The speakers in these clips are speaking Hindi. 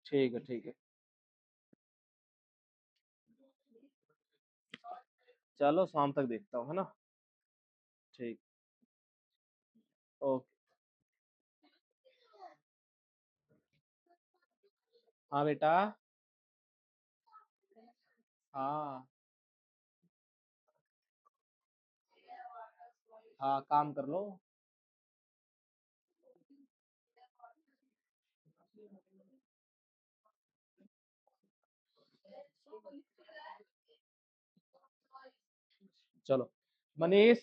ठीक है, ठीक है, चलो शाम तक देखता हूँ, है ना। ठीक। ओके। हाँ बेटा। हाँ। हाँ, काम कर लो। चलो मनीष,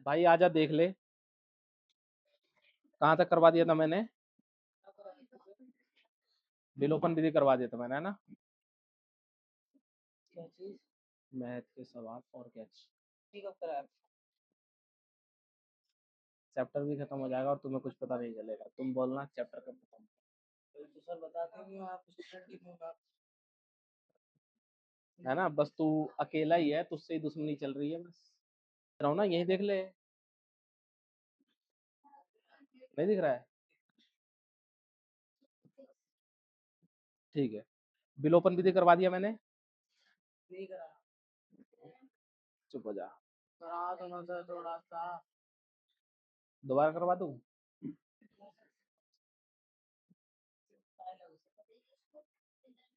भाई आजा देख ले, कहाँ तक करवा दिया था मैंने। विलोपन विधि करवा दिया था मैंने, है ना। मैथ के सवाल और क्या चैप्टर भी खत्म हो जाएगा और तुम्हें कुछ पता नहीं चलेगा, तुम बोलना चैप्टर कब खत्म। तो सर बताते नहीं हो आप, स्टूडेंट कितने हो आप? है ना, बस तू अकेला ही है, तुझसे ही दुश्मनी चल रही है बस। रहा हूँ ना, यही देख ले। नहीं दिख रहा है? ठीक है, विलोपन विधि करवा दिया मैंने। नहीं करा। चुप हो जा। करा दो ना सर थोड़ा सा। दोबारा करवा दूं?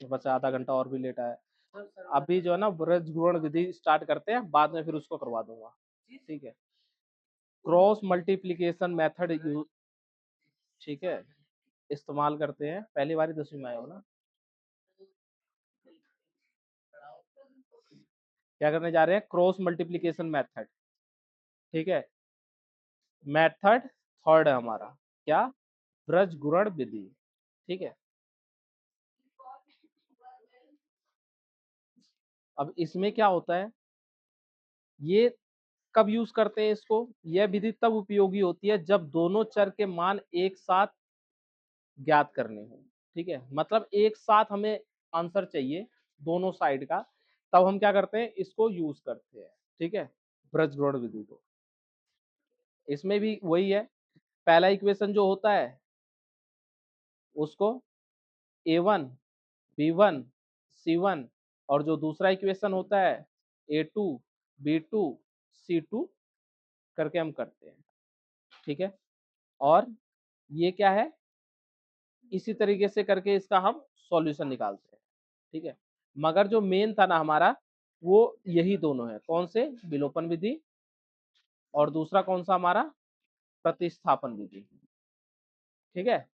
तो बस आधा घंटा और भी लेट आया। अभी जो है ना ब्रज गुण विधि स्टार्ट करते हैं, बाद में फिर उसको करवा दूंगा। ठीक है। क्रॉस मल्टीप्लीकेशन मेथड यूज, ठीक है, इस्तेमाल करते हैं। पहली बार 10वीं में आए हो ना। क्या करने जा रहे हैं? Cross multiplication method. ठीक है। मेथड थर्ड है हमारा, क्या? ब्रज गुणन विधि। ठीक है। अब इसमें क्या होता है, ये कब यूज करते हैं इसको? यह विधि तब उपयोगी होती है जब दोनों चर के मान एक साथ ज्ञात करने हो। ठीक है, मतलब एक साथ हमें आंसर चाहिए दोनों साइड का, तब हम क्या करते हैं, इसको यूज करते हैं। ठीक है, ब्रज गुणन विधि को। इसमें भी वही है, पहला इक्वेशन जो होता है उसको a1 b1 c1, और जो दूसरा इक्वेशन होता है a2 b2 c2 करके हम करते हैं। ठीक है, और ये क्या है, इसी तरीके से करके इसका हम सॉल्यूशन निकालते हैं। ठीक है, मगर जो मेन था ना हमारा, वो यही दोनों है। कौन से? विलोपन विधि, और दूसरा कौन सा हमारा? प्रतिस्थापन विधि। ठीक है,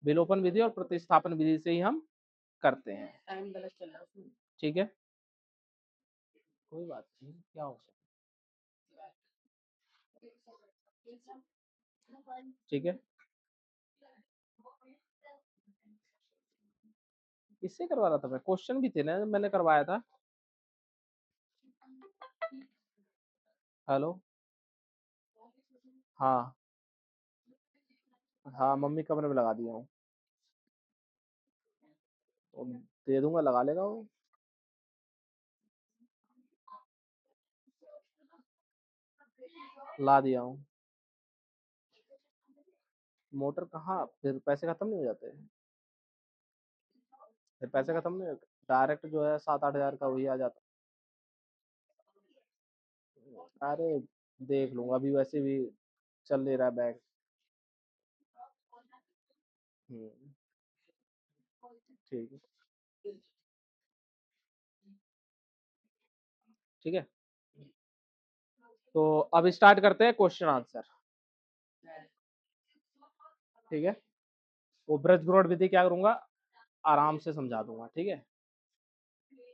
विलोपन विधि और प्रतिस्थापन विधि से ही हम करते हैं। टाइम गलत चल रहा है। ठीक है, कोई बात नहीं, क्या हो सकता। ठीक है, इससे करवा रहा था मैं, क्वेश्चन भी थे ना मैंने करवाया था। हेलो। हाँ। हाँ, मम्मी कमरे में लगा दिया हूँ, तो दे दूंगा, लगा लेगा वो। ला दिया हूँ। मोटर कहाँ, फिर पैसे खत्म नहीं हो जाते? फिर पैसे खत्म नहीं होते, डायरेक्ट जो है 7-8 हजार का वही आ जाता। अरे देख लूंगा, अभी वैसे भी चल नहीं रहा बैग। हम्म, ठीक है। ठीक है, तो अब स्टार्ट करते हैं क्वेश्चन आंसर। ठीक है, वो ब्रज गुणन विधि क्या करूंगा, आराम से समझा दूंगा। ठीक है,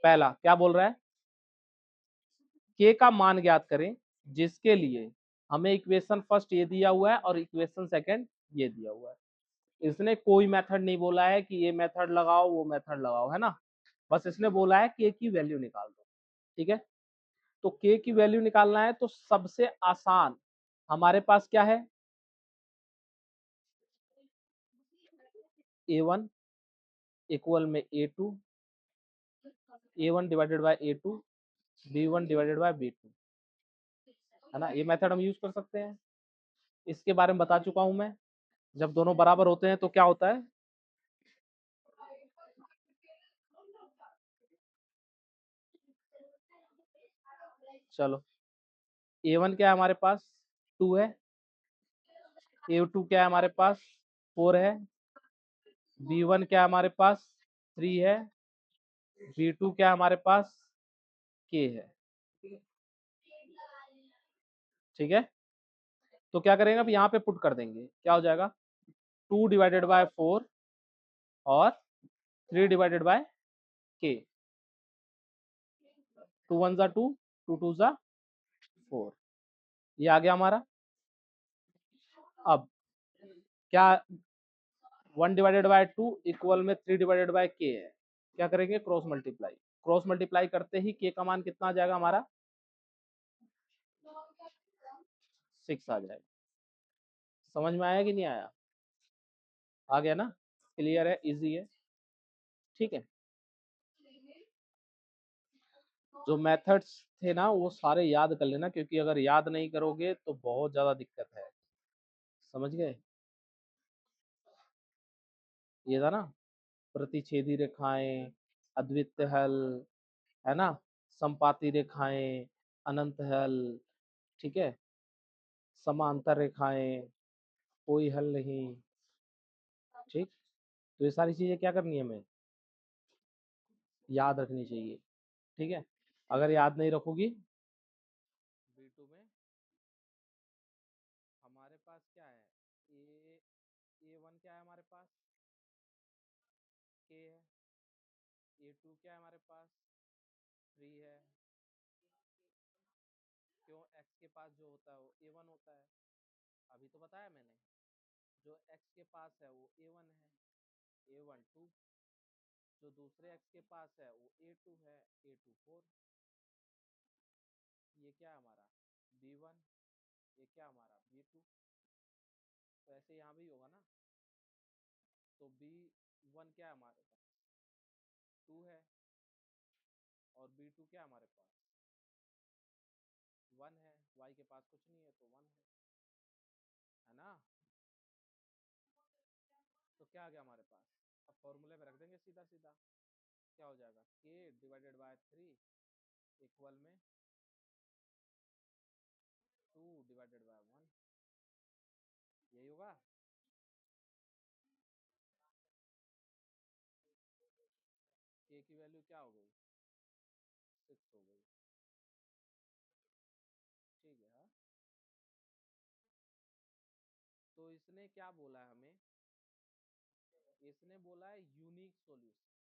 पहला क्या बोल रहा है, के का मान ज्ञात करें जिसके लिए हमें इक्वेशन फर्स्ट ये दिया हुआ है और इक्वेशन सेकंड ये दिया हुआ है। इसने कोई मेथड नहीं बोला है कि ये मेथड लगाओ वो मेथड लगाओ, है ना। बस इसने बोला है के की वैल्यू निकाल दो। ठीक है, तो के की वैल्यू निकालना है तो सबसे आसान हमारे पास क्या है, a1 इक्वल में a2, a1 divided by a2, b1 divided by b2, है ना। ये मेथड हम यूज कर सकते हैं, इसके बारे में बता चुका हूं मैं। जब दोनों बराबर होते हैं तो क्या होता है, चलो A1 क्या है हमारे पास 2 है, A2 क्या है हमारे पास 4 है, B1 क्या है हमारे पास 3 है, B2 क्या है हमारे पास K है। ठीक है, तो क्या करेंगे अब यहाँ पे पुट कर देंगे, क्या हो जाएगा 2 डिवाइडेड बाय 4 और 3 डिवाइडेड बाय K। 2 1 जा 2, 2 2 जा 4, ये आ गया हमारा। अब क्या 1 डिवाइडेड बाय 2 इक्वल में 3 डिवाइडेड बाय K है, क्या करेंगे क्रॉस मल्टीप्लाई, क्रॉस मल्टीप्लाई करते ही K का मान कितना आ जाएगा हमारा 6 आ जाएगा। समझ में आया कि नहीं आया? आ गया ना, क्लियर है, इजी है। ठीक है, जो मेथड्स थे ना वो सारे याद कर लेना, क्योंकि अगर याद नहीं करोगे तो बहुत ज्यादा दिक्कत है। समझ गए? ये था ना, प्रतिच्छेदी रेखाएं, अद्वितीय हल, है ना, समपाती रेखाएं, अनंत हल, ठीक है, समांतर रेखाएं, कोई हल नहीं। ठीक, तो ये सारी चीजें क्या करनी है हमें याद रखनी चाहिए। ठीक है, अगर याद नहीं रखोगी B2 में हमारे पास क्या है A1 क्या है हमारे पास K है, A2 क्या है हमारे पास 3 है, क्यों x के पास जो होता है वो A1 होता है, अभी तो बताया मैंने, जो x के पास है वो A1 है, A1 2, जो दूसरे x के पास है वो A2 है, A2 4, ये क्या है हमारा B1, ये क्या हमारा B2, तो ऐसे यहाँ भी होगा ना, तो B1 क्या है हमारे पास 2 है और B2 क्या है हमारे पास 1 है, y के पास कुछ नहीं है तो 1 है ना। तो क्या आ गया हमारे पास, अब फॉर्मूले में रख देंगे सीधा सीधा, क्या हो जाएगा K डिवाइडेड बाय 3 इक्वल में 2 डिवाइडेड बाय 1, यही होगा। K की वैल्यू क्या हो गई 6 हो गई। ठीक है हाँ? तो इसने क्या बोला है हमें, इसने बोला है यूनिक सॉल्यूशन।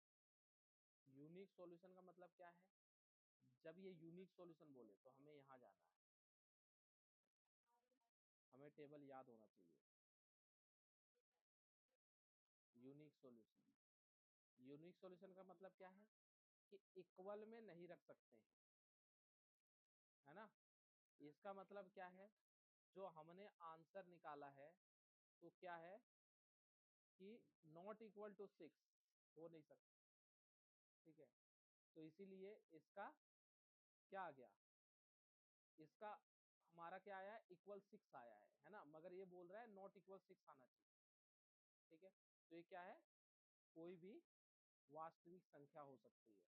यूनिक सॉल्यूशन का मतलब क्या है, जब ये यूनिक सॉल्यूशन बोले तो हमें यहाँ जाना है, हमें टेबल याद होना चाहिए। यूनिक सॉल्यूशन, यूनिक सॉल्यूशन का मतलब क्या है कि इक्वल में नहीं रख सकते हैं, है ना। इसका मतलब क्या है, जो हमने आंसर निकाला है तो क्या है कि नॉट इक्वल टू 6 हो नहीं सकता। ठीक है, तो इसीलिए इसका क्या आ गया, इसका हमारा क्या आया है इक्वल 6 आया है ना, मगर ये बोल रहा है नॉट इक्वल 6 आना चाहिए। ठीक है, तो ये क्या है, कोई भी वास्तविक संख्या हो सकती है।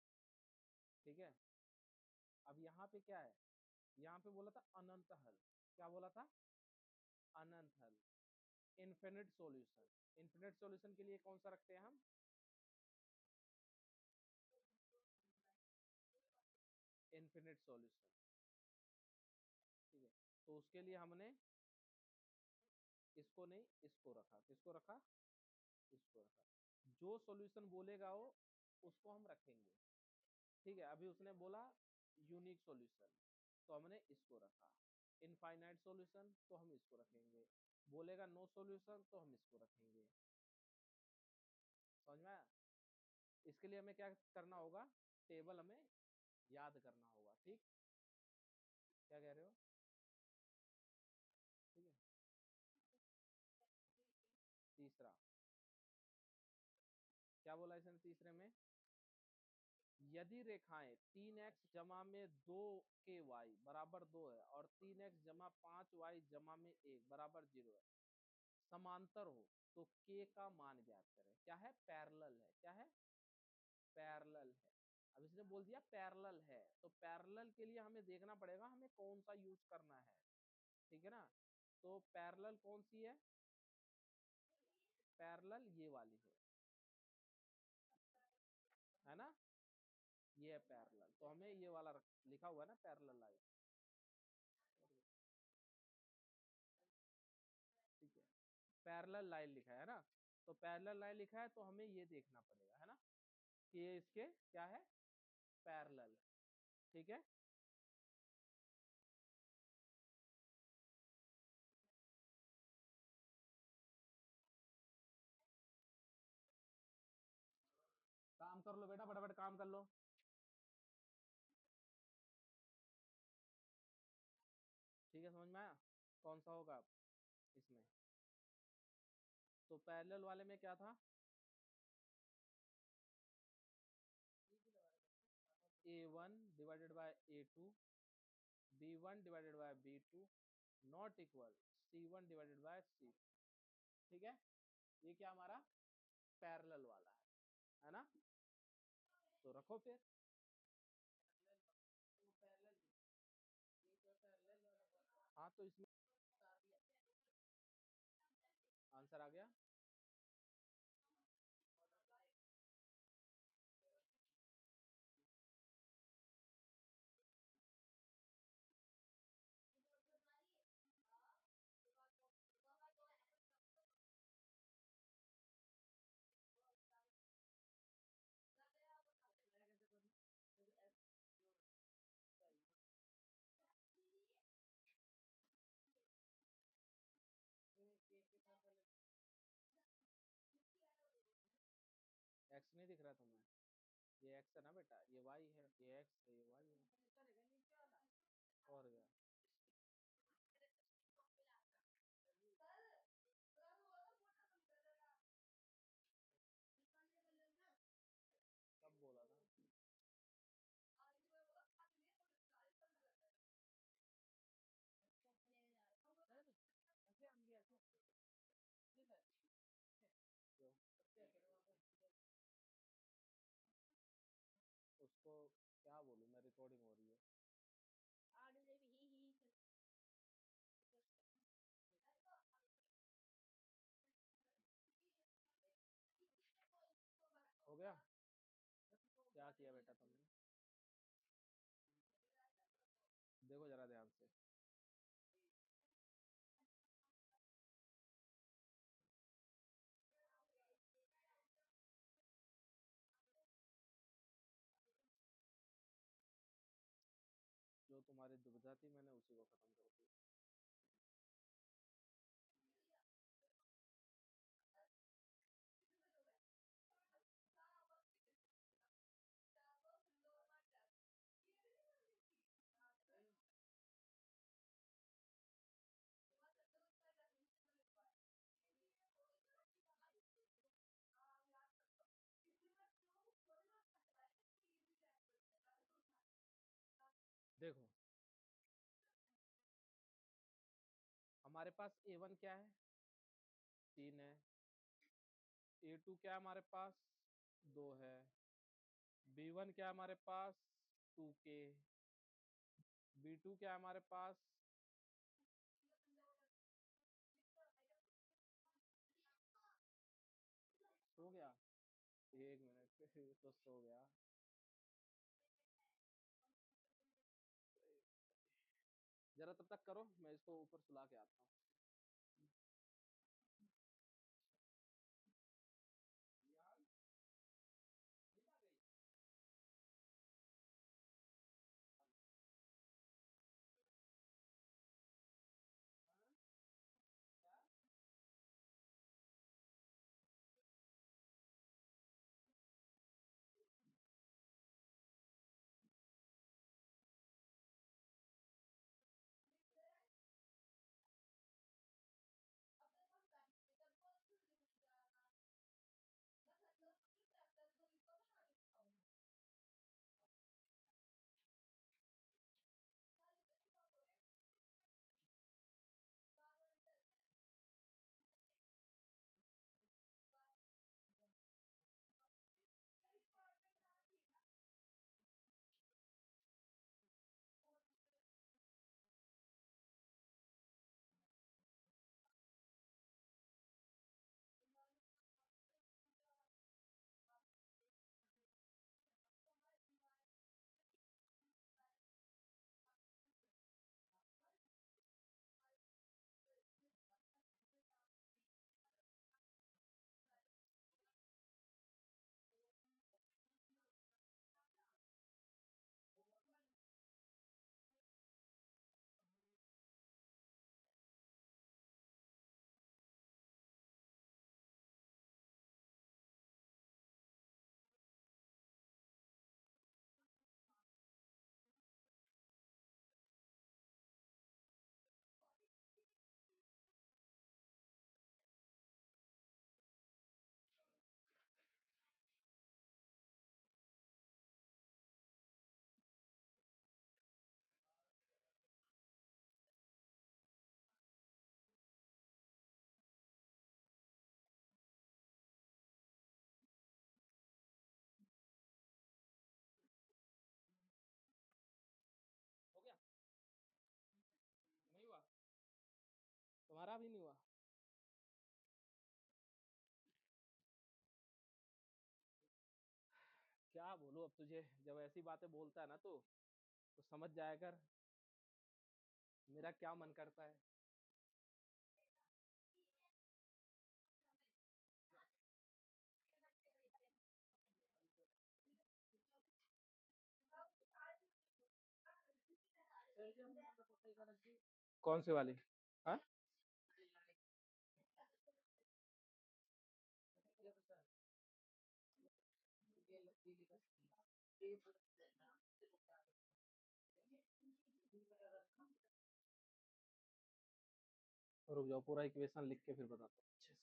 ठीक है, अब यहाँ पे क्या है, यहाँ पे बोला था अनंत हल, क्या बोला था अनंत हल, इन्फिनिट सॉल्यूशन। इन्फिनिट सॉल्यूशन के लिए कौन सा रखते हैं हम, इन्फिनिट सॉल्यूशन। ठीक है, तो उसके लिए हमने इसको नहीं इसको रखा, किसको रखा इसको रखा, जो सॉल्यूशन बोलेगा वो उसको हम रखेंगे। ठीक है, अभी उसने बोला यूनिक सॉल्यूशन तो हमने इसको रखा, इनफाइनाइट सॉल्यूशन तो हम इसको रखेंगे, बोलेगा नो सॉल्यूशन तो हम इसको रखेंगे। समझ में आया? इसके लिए हमें क्या करना होगा, टेबल हमें याद करना होगा। ठीक, क्या कह रहे हो? ठीक है, तीसरा क्या बोला इसने तीसरे में, यदि रेखाएं 3x जमा में 2 k y बराबर 2 है और 3x जमा 5y जमा में 1 बराबर 0 है, समांतर हो तो k का मान ज्ञात करें। क्या है पैरेलल है, क्या है पैरेलल है। अब इसने बोल दिया पैरेलल है, तो पैरेलल के लिए हमें देखना पड़ेगा हमें कौन सा यूज करना है, ठीक है ना। तो पैरेलल कौन सी है, पैरेलल ये वाली है ना, ये है पैरेलल, तो हमें ये वाला लिखा हुआ है ना पैरेलल लाइन, ठीक है, पैरेलल लाइन लिखा है ना। तो पैरेलल लाइन लिखा है तो हमें ये देखना पड़ेगा, है ना, कि ये इसके क्या है, पैरेलल, ठीक है। काम कर लो बेटा, फटाफट काम कर लो, ठीक है, समझ में आया कौन सा होगा अब इसमें। तो पैरेलल वाले में क्या था, A1 divided by A2, B1 divided by B2 not equal C1 divided by C, ठीक है। ये क्या हमारा पैरेलल वाला है ना। तो रखो फिर, हाँ तो इसमें आंसर आ गया। एक्स नहीं दिख रहा तुम्हें, ये एक्स है ना बेटा, ये वाई है, ये एक्स है, ये वाई है, और क्या। कब बोला था, क्यों, उसको क्या बोलूं मैं, रिकॉर्डिंग हो रही है। हो गया, क्या किया बेटा तुमने, देखो जरा ध्यान से। जो तुम्हारी दुविधा थी मैंने उसी को खत्म कर दिया। देखो हमारे पास A1 क्या है, 3 है, A2 क्या है हमारे पास, 2 है, B1 क्या है हमारे पास, 2K, B2 क्या है हमारे पास, सो गया, 1 मिनट तो सो गया। जरा तब तक करो, मैं इसको ऊपर सुला के आता हूँ। नहीं हुआ। क्या बोलूं अब तुझे, जब ऐसी बातें बोलता है ना तो समझ जाया कर मेरा क्या मन करता है। कौन सी वाली? हाँ, रुक जाओ, पूरा इक्वेशन लिख के फिर बताता हूँ अच्छे से।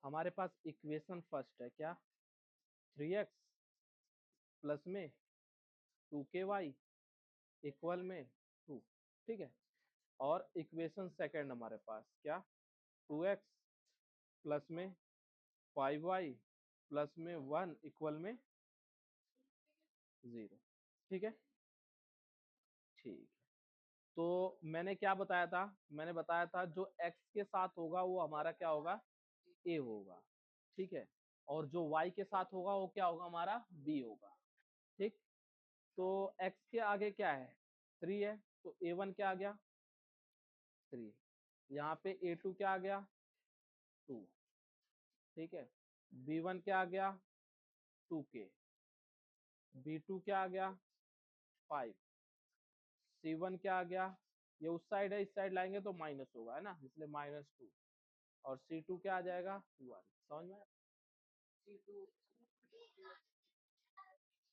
हमारे पास इक्वेशन फर्स्ट है क्या, 3x प्लस में 2ky इक्वल में 2, ठीक है। और इक्वेशन सेकंड हमारे पास क्या, 2x प्लस में 5y प्लस में 1 इक्वल में 0, ठीक है। ठीक है, तो मैंने क्या बताया था, मैंने बताया था जो x के साथ होगा वो हमारा क्या होगा, a होगा, ठीक है। और जो y के साथ होगा वो क्या होगा, हमारा b होगा, ठीक। तो x के आगे क्या है, 3 है, तो a1 क्या आ गया, 3। यहाँ पे a2 क्या आ गया, 2, ठीक है। b1 क्या आ गया, 2k। b2 क्या आ गया, 5। c1 क्या आ गया, ये उस साइड है, इस साइड लाएंगे तो माइनस होगा, है ना, इसलिए -2। और c2 क्या आ जाएगा, 1। समझ में आया?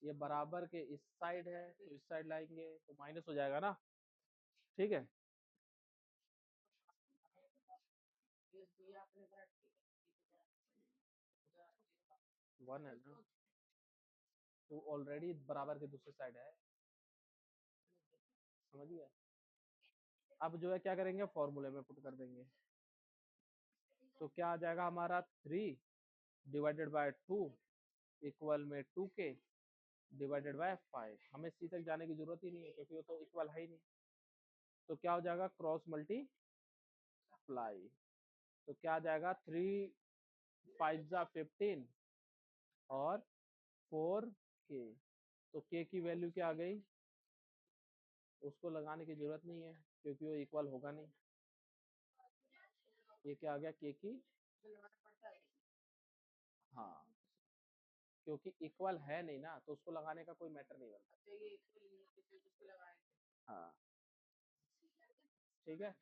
ये बराबर के इस साइड है तो इस साइड लाएंगे तो माइनस हो जाएगा ना, ठीक है। 1 है ना, तो ऑलरेडी बराबर के दूसरे साइड है, समझ गया। अब जो है क्या करेंगे, फॉर्मूले में पुट कर देंगे। तो क्या आ जाएगा हमारा, 3/2 इक्वल में 2k डिवाइडेड बाय 5। हमें सी तक जाने की जरूरत ही नहीं है क्योंकि वो तो इक्वल है ही नहीं। तो क्या हो जाएगा, क्रॉस मल्टीप्लाई। तो क्या आ जाएगा, 3 5 जा 15 और 4k। तो k की वैल्यू क्या आ गई, उसको लगाने की जरूरत नहीं है क्योंकि वो इक्वल होगा नहीं। ये क्या आ गया, k की, हाँ, क्योंकि इक्वल है नहीं ना तो उसको लगाने का कोई मैटर नहीं बनता। हाँ, ठीक है।